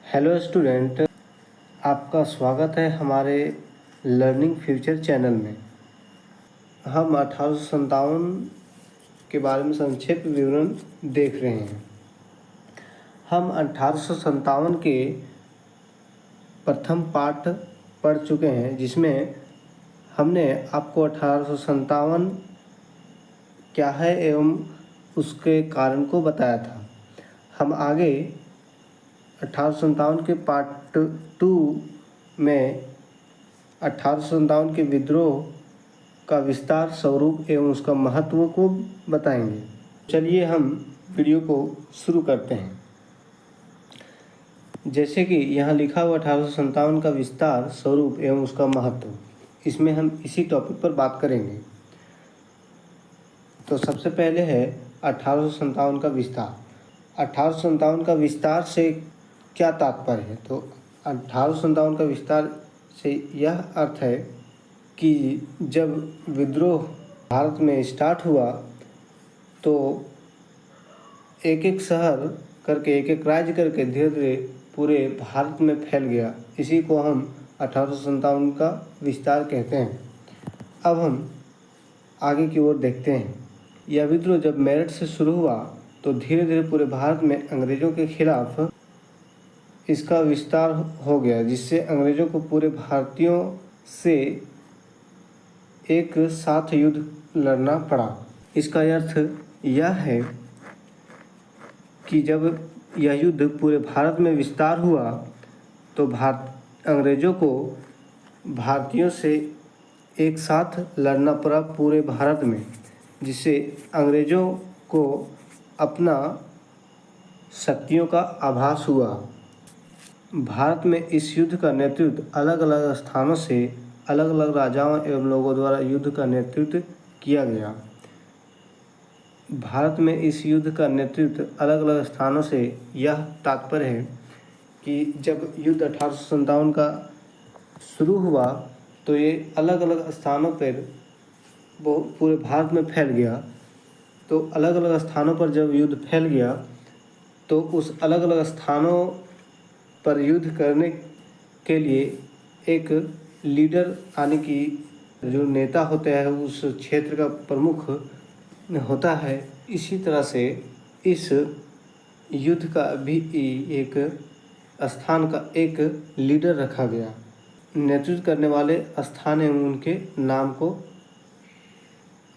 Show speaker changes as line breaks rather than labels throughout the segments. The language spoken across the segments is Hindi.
हेलो स्टूडेंट, आपका स्वागत है हमारे लर्निंग फ्यूचर चैनल में। हम 1857 के बारे में संक्षिप्त विवरण देख रहे हैं। हम 1857 के प्रथम पाठ पढ़ चुके हैं, जिसमें हमने आपको 1857 क्या है एवं उसके कारण को बताया था। हम आगे 1857 के पार्ट 2 में 1857 के विद्रोह का विस्तार, स्वरूप एवं उसका महत्व को बताएंगे। चलिए हम वीडियो को शुरू करते हैं। जैसे कि यहाँ लिखा हुआ 1857 का विस्तार, स्वरूप एवं उसका महत्व, इसमें हम इसी टॉपिक पर बात करेंगे। तो सबसे पहले है 1857 का विस्तार। 1857 का विस्तार से क्या तात्पर्य है? तो 1857 का विस्तार से यह अर्थ है कि जब विद्रोह भारत में स्टार्ट हुआ तो एक एक शहर करके, एक एक राज्य करके धीरे धीरे पूरे भारत में फैल गया। इसी को हम 1857 का विस्तार कहते हैं। अब हम आगे की ओर देखते हैं। यह विद्रोह जब मेरठ से शुरू हुआ तो धीरे धीरे पूरे भारत में अंग्रेज़ों के खिलाफ इसका विस्तार हो गया, जिससे अंग्रेज़ों को पूरे भारतीयों से एक साथ युद्ध लड़ना पड़ा। इसका अर्थ यह है कि जब यह युद्ध पूरे भारत में विस्तार हुआ तो अंग्रेज़ों को भारतीयों से एक साथ लड़ना पड़ा पूरे भारत में, जिससे अंग्रेज़ों को अपना शक्तियों का आभास हुआ। भारत में इस युद्ध का नेतृत्व अलग अलग स्थानों से अलग अलग राजाओं एवं लोगों द्वारा युद्ध का नेतृत्व किया गया। भारत में इस युद्ध का नेतृत्व अलग अलग स्थानों से यह तात्पर्य है कि जब युद्ध 1857 का शुरू हुआ तो ये अलग अलग स्थानों पर वो पूरे भारत में फैल गया। तो अलग अलग स्थानों पर जब युद्ध फैल गया तो उस अलग अलग स्थानों पर युद्ध करने के लिए एक लीडर, यानी कि जो नेता होता है उस क्षेत्र का प्रमुख होता है। इसी तरह से इस युद्ध का भी एक स्थान का एक लीडर रखा गया। नेतृत्व करने वाले स्थान एवं उनके नाम को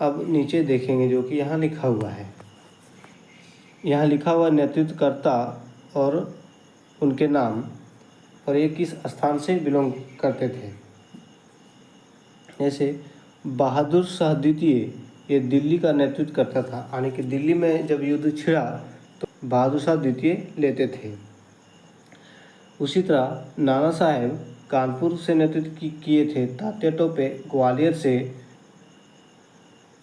अब नीचे देखेंगे, जो कि यहाँ लिखा हुआ है। यहाँ लिखा हुआ नेतृत्वकर्ता और उनके नाम और ये किस स्थान से बिलोंग करते थे। जैसे बहादुर शाह द्वितीय, ये दिल्ली का नेतृत्व करता था, यानी कि दिल्ली में जब युद्ध छिड़ा तो बहादुर शाह द्वितीय लेते थे। उसी तरह नाना साहेब कानपुर से नेतृत्व किए थे। तात्या टोपे ग्वालियर से,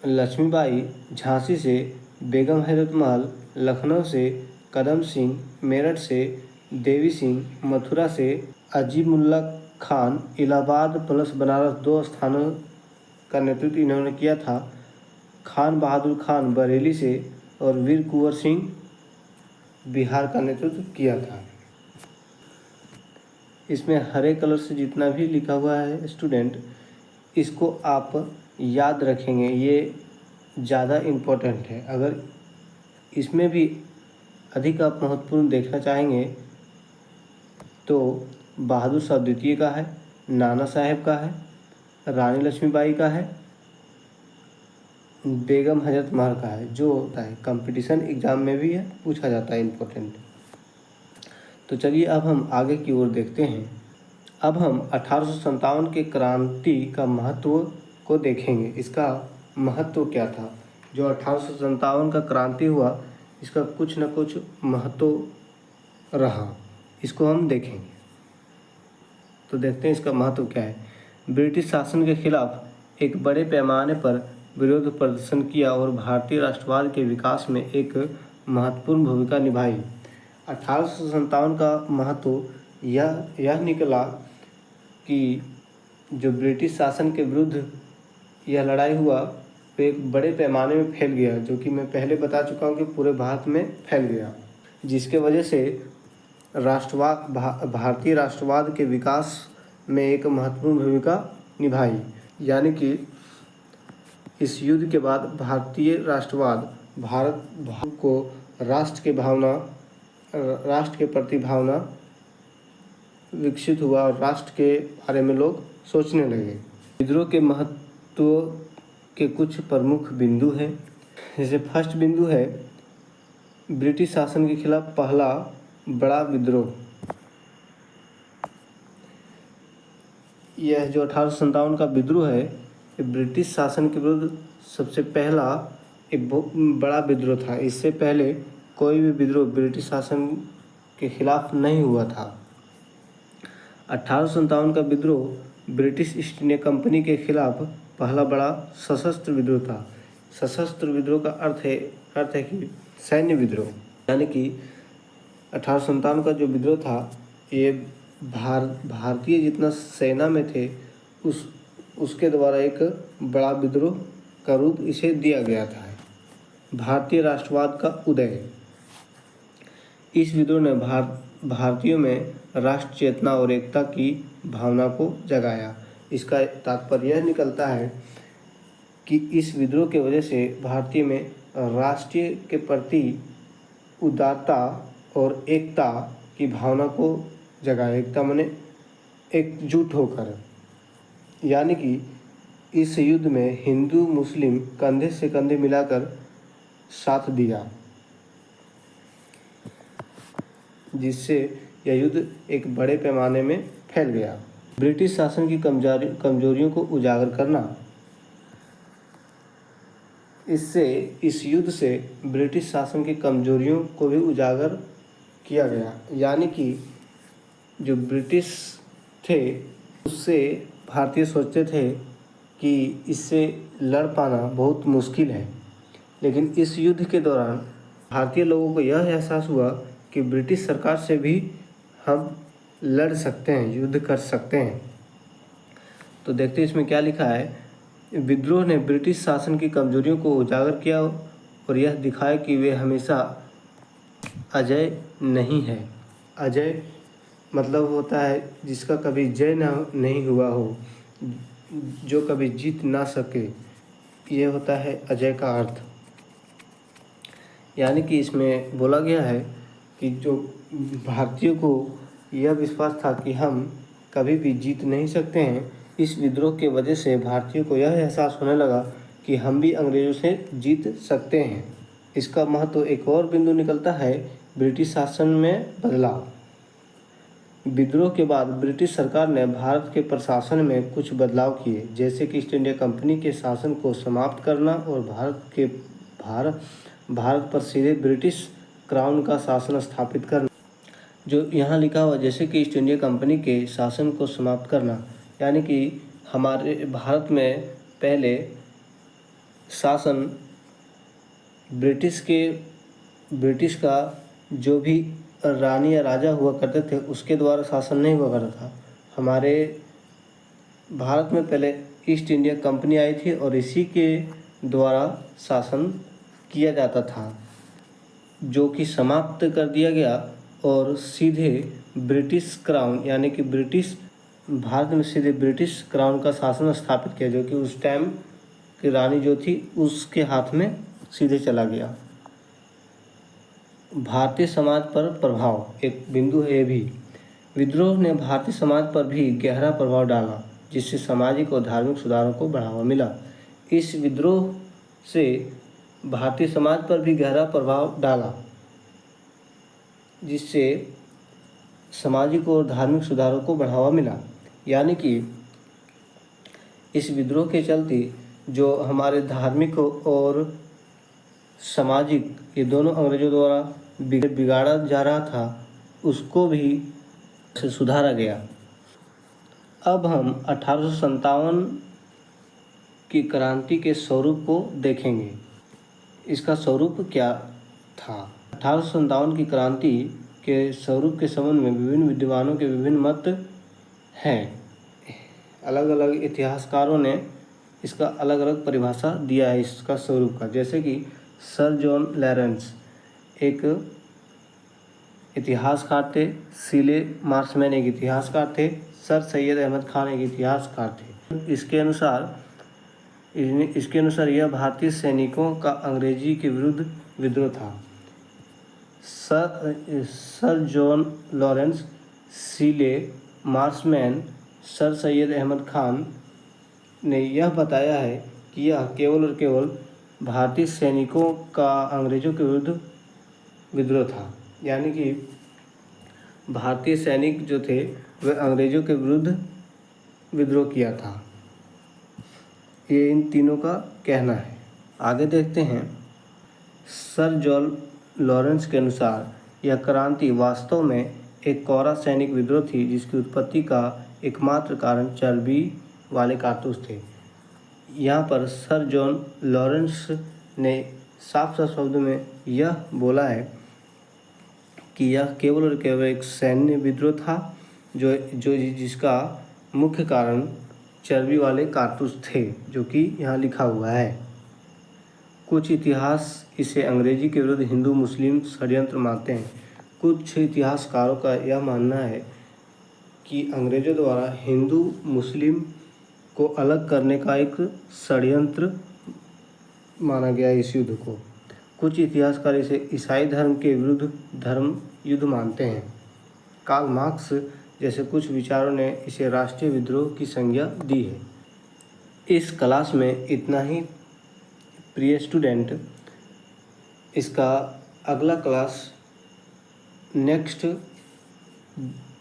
लक्ष्मीबाई झांसी से, बेगम हैदर महल लखनऊ से, कदम सिंह मेरठ से, देवी सिंह मथुरा से, अजीमुल्ला खान इलाहाबाद प्लस बनारस, 2 स्थानों का नेतृत्व इन्होंने किया था। खान बहादुर खान बरेली से और वीर कुंवर सिंह बिहार का नेतृत्व किया था। इसमें हरे कलर से जितना भी लिखा हुआ है स्टूडेंट, इसको आप याद रखेंगे, ये ज़्यादा इम्पोर्टेंट है। अगर इसमें भी अधिक आप महत्वपूर्ण देखना चाहेंगे तो बहादुर शाह द्वितीय का है, नाना साहेब का है, रानी लक्ष्मीबाई का है, बेगम हजरत महल का है। जो होता है कंपटीशन एग्ज़ाम में भी है, पूछा जाता है, इम्पोर्टेंट। तो चलिए अब हम आगे की ओर देखते हैं। अब हम 1857 के क्रांति का महत्व को देखेंगे। इसका महत्व क्या था? जो 1857 का क्रांति हुआ, इसका कुछ न कुछ महत्व रहा, इसको हम देखेंगे। तो देखते हैं इसका महत्व क्या है। ब्रिटिश शासन के खिलाफ एक बड़े पैमाने पर विरोध प्रदर्शन किया और भारतीय राष्ट्रवाद के विकास में एक महत्वपूर्ण भूमिका निभाई। 1857 का महत्व यह निकला कि जो ब्रिटिश शासन के विरुद्ध यह लड़ाई हुआ तो एक बड़े पैमाने में फैल गया, जो कि मैं पहले बता चुका हूँ कि पूरे भारत में फैल गया, जिसके वजह से भारतीय राष्ट्रवाद के विकास में एक महत्वपूर्ण भूमिका निभाई। यानी कि इस युद्ध के बाद भारतीय राष्ट्रवाद भारत को राष्ट्र के प्रति भावना विकसित हुआ और राष्ट्र के बारे में लोग सोचने लगे। विद्रोह के महत्व के कुछ प्रमुख बिंदु हैं। जैसे फर्स्ट बिंदु है ब्रिटिश शासन के खिलाफ पहला बड़ा विद्रोह। यह जो 1857 का विद्रोह है, ये ब्रिटिश शासन के विरुद्ध सबसे पहला एक बड़ा विद्रोह था। इससे पहले कोई भी विद्रोह ब्रिटिश शासन के खिलाफ नहीं हुआ था। 1857 का विद्रोह ब्रिटिश ईस्ट इंडिया कंपनी के खिलाफ पहला बड़ा सशस्त्र विद्रोह था। सशस्त्र विद्रोह का अर्थ है कि सैन्य विद्रोह। यानी कि 1857 का जो विद्रोह था, ये भारतीय जितना सेना में थे उसके द्वारा एक बड़ा विद्रोह का रूप इसे दिया गया था। भारतीय राष्ट्रवाद का उदय। इस विद्रोह ने भारतीयों में राष्ट्र चेतना और एकता की भावना को जगाया। इसका तात्पर्य यह निकलता है कि इस विद्रोह के वजह से भारतीय में राष्ट्रीय के प्रति उदारता और एकता की भावना को जगाया। एकता माने एकजुट होकर। यानी कि इस युद्ध में हिंदू मुस्लिम कंधे से कंधे मिलाकर साथ दिया, जिससे यह युद्ध एक बड़े पैमाने में फैल गया। ब्रिटिश शासन की कमजोरियों को उजागर करना। इस युद्ध से ब्रिटिश शासन की कमजोरियों को भी उजागर किया गया। यानी कि जो ब्रिटिश थे उससे भारतीय सोचते थे कि इससे लड़ पाना बहुत मुश्किल है, लेकिन इस युद्ध के दौरान भारतीय लोगों को यह एहसास हुआ कि ब्रिटिश सरकार से भी हम लड़ सकते हैं, युद्ध कर सकते हैं। तो देखते हैं इसमें क्या लिखा है। विद्रोह ने ब्रिटिश शासन की कमजोरियों को उजागर किया और यह दिखाया कि वे हमेशा अजय नहीं है। अजय मतलब होता है जिसका कभी जय नहीं हुआ हो, जो कभी जीत ना सके, ये होता है अजय का अर्थ। यानी कि इसमें बोला गया है कि जो भारतीयों को यह विश्वास था कि हम कभी भी जीत नहीं सकते हैं, इस विद्रोह के वजह से भारतीयों को यह एहसास होने लगा कि हम भी अंग्रेज़ों से जीत सकते हैं। इसका महत्व एक और बिंदु निकलता है ब्रिटिश शासन में बदलाव। विद्रोह के बाद ब्रिटिश सरकार ने भारत के प्रशासन में कुछ बदलाव किए, जैसे कि ईस्ट इंडिया कंपनी के शासन को समाप्त करना और भारत पर सीधे ब्रिटिश क्राउन का शासन स्थापित करना। जो यहाँ लिखा हुआ जैसे कि ईस्ट इंडिया कंपनी के शासन को समाप्त करना, यानी कि हमारे भारत में पहले शासन ब्रिटिश का जो भी रानी या राजा हुआ करते थे उसके द्वारा शासन नहीं हुआ करता था। हमारे भारत में पहले ईस्ट इंडिया कंपनी आई थी और इसी के द्वारा शासन किया जाता था, जो कि समाप्त कर दिया गया और सीधे ब्रिटिश क्राउन यानी कि भारत में सीधे ब्रिटिश क्राउन का शासन स्थापित किया, जो कि उस टाइम की रानी जो थी उसके हाथ में सीधे चला गया। भारतीय समाज पर प्रभाव एक बिंदु है। भी विद्रोह ने भारतीय समाज पर भी गहरा प्रभाव डाला, जिससे सामाजिक और धार्मिक सुधारों को बढ़ावा मिला। इस विद्रोह से भारतीय समाज पर भी गहरा प्रभाव डाला, जिससे सामाजिक और धार्मिक सुधारों को बढ़ावा मिला। यानी कि इस विद्रोह के चलते जो हमारे धार्मिक और सामाजिक ये दोनों अंग्रेजों द्वारा बिगाड़ा जा रहा था, उसको भी सुधारा गया। अब हम 1857 की क्रांति के स्वरूप को देखेंगे। इसका स्वरूप क्या था? 1857 की क्रांति के स्वरूप के संबंध में विभिन्न विद्वानों के विभिन्न मत हैं। अलग अलग इतिहासकारों ने इसका अलग अलग परिभाषा दिया है इसका स्वरूप का। जैसे कि सर जॉन लॉरेंस एक इतिहासकार थे। सीले मार्समैन एक इतिहासकार थे। सर सैयद अहमद खान एक इतिहासकार थे। इसके अनुसार यह भारतीय सैनिकों का अंग्रेजी के विरुद्ध विद्रोह था। Sir John Lawrence, Seeley Marshman, sir Syed Ahmad Khan ने यह बताया है कि यह केवल और केवल भारतीय सैनिकों का अंग्रेज़ों के विरुद्ध विद्रोह था, यानी कि भारतीय सैनिक जो थे वे अंग्रेज़ों के विरुद्ध विद्रोह किया था। ये इन तीनों का कहना है। आगे देखते हैं। सर जॉन लॉरेंस के अनुसार यह क्रांति वास्तव में एक कोरा सैनिक विद्रोह थी, जिसकी उत्पत्ति का एकमात्र कारण चर्बी वाले कारतूस थे। यहाँ पर सर जॉन लॉरेंस ने साफ साफ शब्दों में यह बोला है कि यह केवल और केवल एक सैन्य विद्रोह था जिसका मुख्य कारण चर्बी वाले कारतूस थे, जो कि यहाँ लिखा हुआ है। कुछ इतिहास इसे अंग्रेजी के विरुद्ध हिंदू मुस्लिम षड्यंत्र मानते हैं। कुछ इतिहासकारों का यह मानना है कि अंग्रेज़ों द्वारा हिंदू मुस्लिम को अलग करने का एक षड्यंत्र माना गया इस युद्ध को। कुछ इतिहासकार इसे ईसाई धर्म के विरुद्ध धर्म युद्ध मानते हैं। कार्ल मार्क्स जैसे कुछ विचारों ने इसे राष्ट्रीय विद्रोह की संज्ञा दी है। इस क्लास में इतना ही प्रिय स्टूडेंट। इसका अगला क्लास नेक्स्ट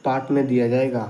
पार्ट में दिया जाएगा।